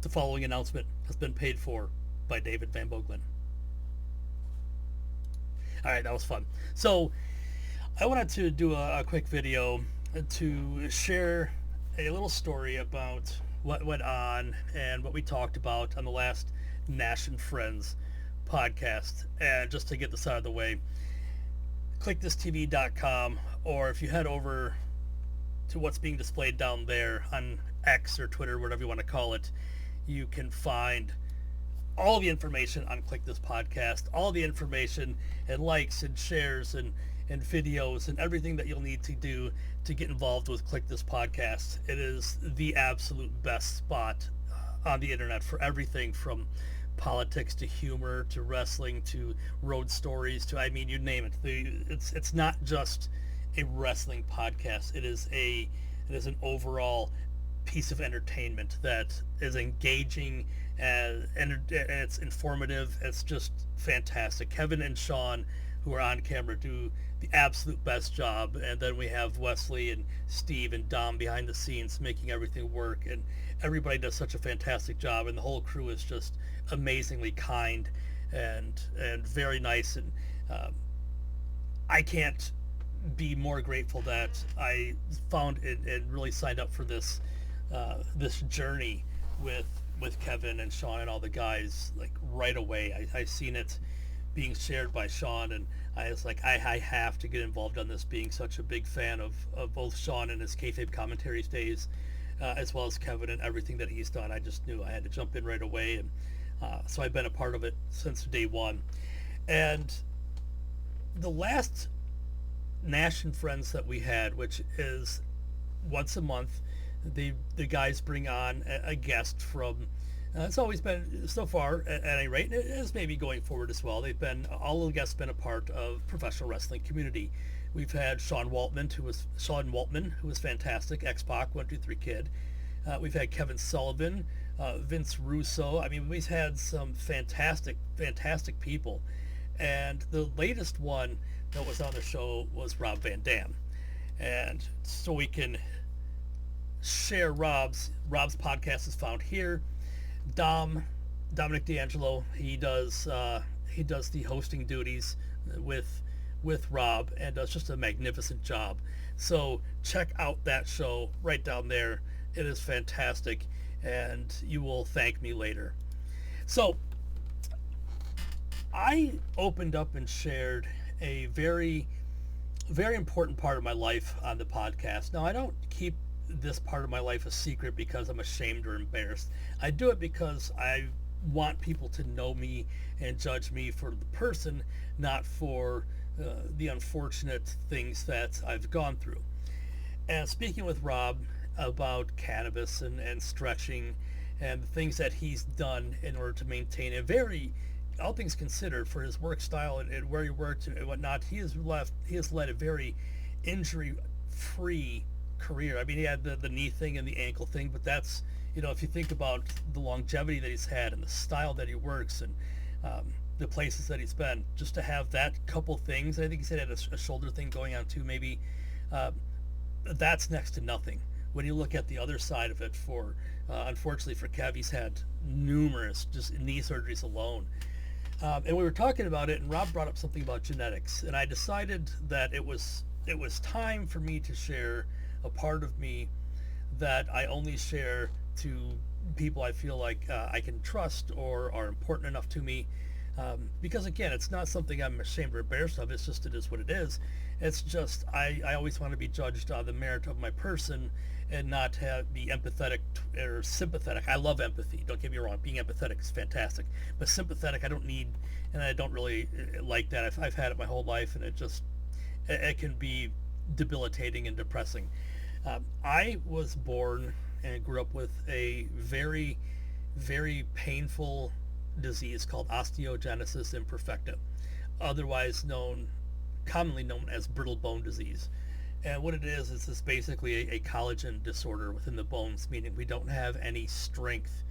The following announcement has been paid for by David Van Boglin. All right, that was fun. So, I wanted to do a quick video to share a little story about what went on and what we talked about on the last Nash and Friends podcast. And just to get this out of the way, clickthisTV.com, or if you head over to what's being displayed down there on X or Twitter, whatever you want to call it, you can find all the information on Click This Podcast, all the information and likes and shares and videos and everything that you'll need to do to get involved with Click This Podcast. It is the absolute best spot on the internet for everything from politics to humor to wrestling to road stories to, I mean, you name it. It's not just a wrestling podcast. It is an overall piece of entertainment that is engaging and it's informative. It's just fantastic. Kevin and Sean, who are on camera, do the absolute best job, and then we have Wesley and Steve and Dom behind the scenes making everything work, and everybody does such a fantastic job, and the whole crew is just amazingly kind and very nice, and I can't be more grateful that I found it and really signed up for this journey with Kevin and Sean and all the guys, like, right away. I seen it being shared by Sean, and I was like, I have to get involved on this, being such a big fan of both Sean and his kayfabe commentaries days, as well as Kevin and everything that he's done. I just knew I had to jump in right away, and so I've been a part of it since day one. And the last Nash and Friends that we had, which is once a month, the guys bring on a guest from. It's always been, so far at any rate, it is maybe going forward as well. All the guests been a part of professional wrestling community. We've had Sean Waltman, who was fantastic. X-Pac, 123 Kid. We've had Kevin Sullivan, Vince Russo. I mean, we've had some fantastic people. And the latest one that was on the show was Rob Van Dam. And so we can share Rob's podcast is found here. Dominic D'Angelo, he does the hosting duties with Rob and does just a magnificent job. So check out that show right down there. It is fantastic, and you will thank me later. So I opened up and shared a very, very important part of my life on the podcast. Now, I don't keep this part of my life a secret because I'm ashamed or embarrassed. I do it because I want people to know me and judge me for the person, not for the unfortunate things that I've gone through. And speaking with Rob about cannabis and stretching and the things that he's done in order to maintain a very, all things considered, for his work style and where he worked and whatnot, he has led a very injury-free career. I mean, he had the knee thing and the ankle thing, but that's, if you think about the longevity that he's had and the style that he works and the places that he's been, just to have that couple things. I think he said he had a shoulder thing going on too, maybe. That's next to nothing when you look at the other side of it. For unfortunately for Kev, he's had numerous just knee surgeries alone. And we were talking about it, and Rob brought up something about genetics, and I decided that it was time for me to share a part of me that I only share to people I feel like I can trust or are important enough to me. Because again, it's not something I'm ashamed or embarrassed of. It's just, it is what it is. It's just, I always want to be judged on the merit of my person and not be empathetic or sympathetic. I love empathy. Don't get me wrong. Being empathetic is fantastic. But sympathetic, I don't need, and I don't really like that. I've had it my whole life, and it can be debilitating and depressing. I was born and grew up with a very, very painful disease called osteogenesis imperfecta, otherwise commonly known as brittle bone disease. And what it is it's basically a collagen disorder within the bones, meaning we don't have any strength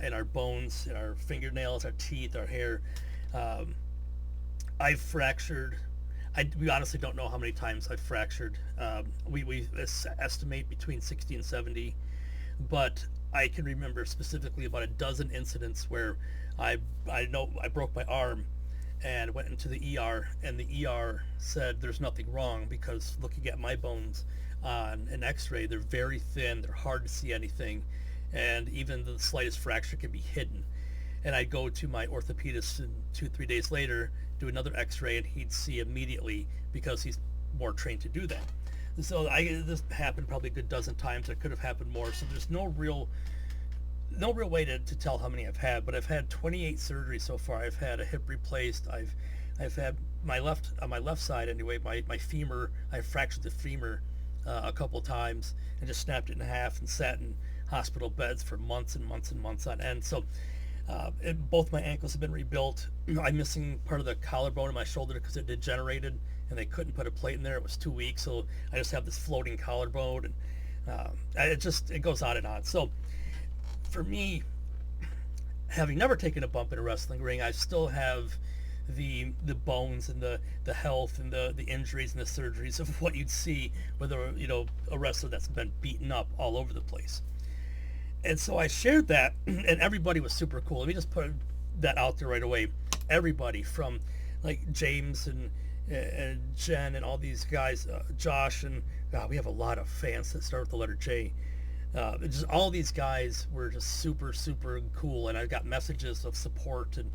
in our bones, in our fingernails, our teeth, our hair. I've fractured. We honestly don't know how many times I've fractured. We estimate between 60 and 70, but I can remember specifically about a dozen incidents where I know I broke my arm and went into the ER, and the ER said there's nothing wrong because looking at my bones on an X-ray, they're very thin, they're hard to see anything, and even the slightest fracture can be hidden. And I'd go to my orthopedist and 2-3 days later, do another X-ray, and he'd see immediately because he's more trained to do that. So this happened probably a good dozen times. It could have happened more. So there's no real way to tell how many I've had, but I've had 28 surgeries so far. I've had a hip replaced. I've had on my left side anyway, my femur. I fractured the femur a couple times and just snapped it in half and sat in hospital beds for months and months and months on end. So both my ankles have been rebuilt. I'm missing part of the collarbone in my shoulder because it degenerated and they couldn't put a plate in there. It was too weak, so I just have this floating collarbone, and it goes on and on. So for me, having never taken a bump in a wrestling ring, I still have the bones and the health and the injuries and the surgeries of what you'd see with a wrestler that's been beaten up all over the place. And so I shared that, and everybody was super cool. Let me just put that out there right away. Everybody from like James and Jen and all these guys, Josh, and God, we have a lot of fans that start with the letter J. Just all these guys were just super, super cool, and I got messages of support and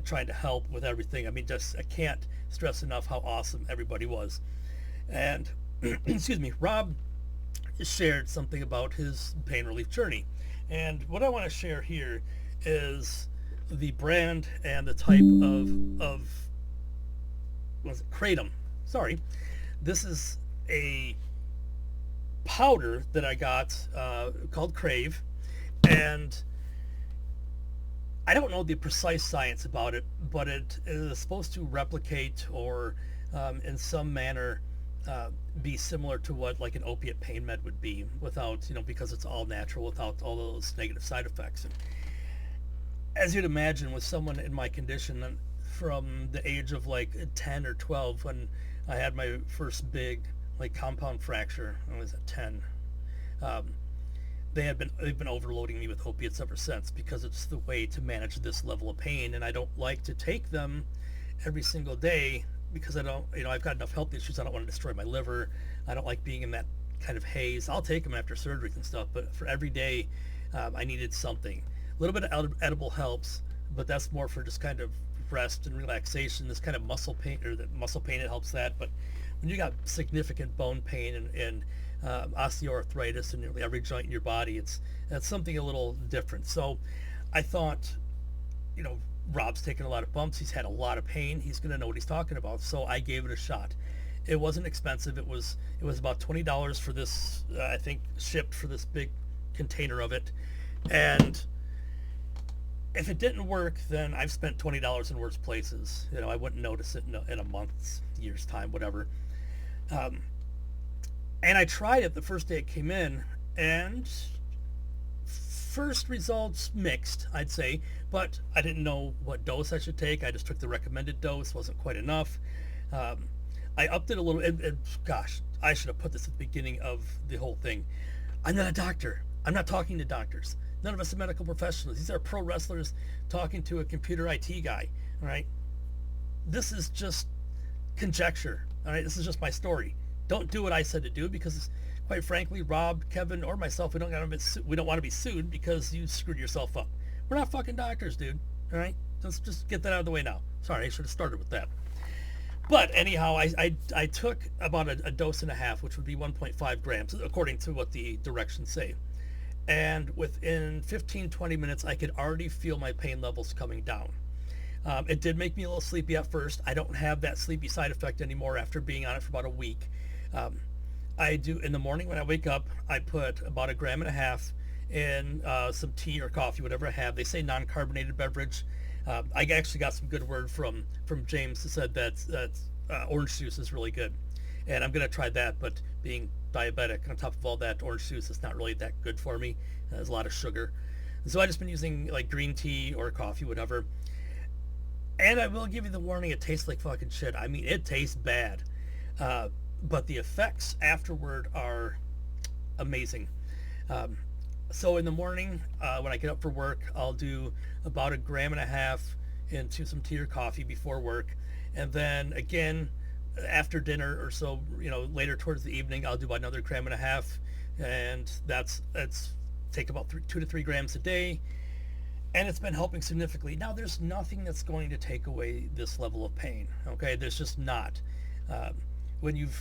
trying to help with everything. I mean, just I can't stress enough how awesome everybody was. And excuse me, Rob shared something about his pain relief journey, and what I want to share here is the brand and the type of was it kratom? Sorry, this is a powder that I got called Crave, and I don't know the precise science about it, but it is supposed to replicate or in some manner be similar to what like an opiate pain med would be without, because it's all natural, without all those negative side effects. And as you'd imagine, with someone in my condition, from the age of like 10 or 12 when I had my first big like compound fracture, I was at 10. They've been overloading me with opiates ever since because it's the way to manage this level of pain, and I don't like to take them every single day because I don't, I've got enough health issues. I don't want to destroy my liver. I don't like being in that kind of haze. I'll take them after surgeries and stuff, but for every day, I needed something. A little bit of edible helps, but that's more for just kind of rest and relaxation. This kind of muscle pain, it helps that. But when you got significant bone pain and osteoarthritis in nearly every joint in your body, that's something a little different. So I thought, Rob's taken a lot of bumps. He's had a lot of pain. He's going to know what he's talking about. So I gave it a shot. It wasn't expensive. It was about $20 for this, I think, shipped for this big container of it. And if it didn't work, then I've spent $20 in worse places. I wouldn't notice it in a month's, year's time, whatever. And I tried it the first day it came in, and first results mixed, I'd say, but I didn't know what dose I should take. I just took the recommended dose. Wasn't quite enough. I upped it a little. Gosh, I should have put this at the beginning of the whole thing. I'm not a doctor. I'm not talking to doctors. None of us are medical professionals. These are pro wrestlers talking to a computer IT guy. All right. This is just conjecture. All right. This is just my story. Don't do what I said to do because, quite frankly, Rob, Kevin, or myself, we don't want to be sued because you screwed yourself up. We're not fucking doctors, dude. All right. Let's just get that out of the way now. Sorry, I should have started with that. But anyhow, I took about a dose and a half, which would be 1.5 grams, according to what the directions say. And within 15-20 minutes, I could already feel my pain levels coming down. It did make me a little sleepy at first. I don't have that sleepy side effect anymore after being on it for about a week. I do, in the morning when I wake up, I put about 1.5 grams in some tea or coffee, whatever I have. They say non-carbonated beverage. I actually got some good word from James that said that orange juice is really good. And I'm going to try that, but being diabetic, on top of all that, orange juice is not really that good for me. There's a lot of sugar. So I've just been using like green tea or coffee, whatever. And I will give you the warning, it tastes like fucking shit. I mean, it tastes bad. But the effects afterward are amazing. So in the morning, when I get up for work, I'll do about a gram and a half into some tea or coffee before work, and then again after dinner or so, later towards the evening, I'll do about another gram and a half, and that's take about 2 to 3 grams a day, and it's been helping significantly. Now, there's nothing that's going to take away this level of pain. Okay, there's just not. Um, when you've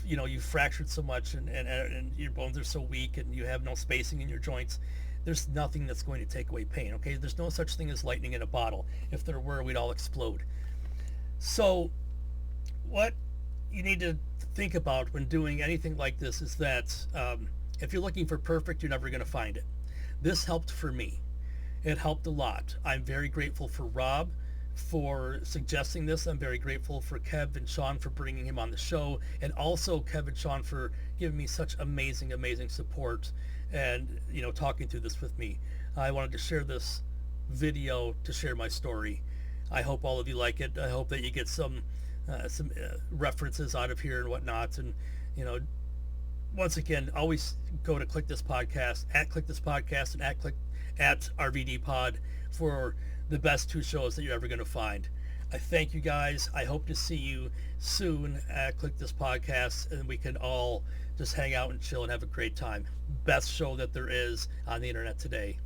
fractured so much and your bones are so weak and you have no spacing in your joints, there's nothing that's going to take away pain. Okay, there's no such thing as lightning in a bottle. If there were, we'd all explode. So what you need to think about when doing anything like this is that if you're looking for perfect, you're never going to find it. This helped for me. It helped a lot. I'm very grateful for Rob for suggesting this. I'm very grateful for Kev and Sean for bringing him on the show, and also Kev and Sean for giving me such amazing, amazing support and talking through this with me. I wanted to share this video to share my story. I hope all of you like it. I hope that you get some references out of here and whatnot. And once again, always go to Click This Podcast, at Click This Podcast, and at RVD Pod for the best two shows that you're ever going to find. I thank you guys. I hope to see you soon at Click This Podcast, and we can all just hang out and chill and have a great time. Best show that there is on the internet today.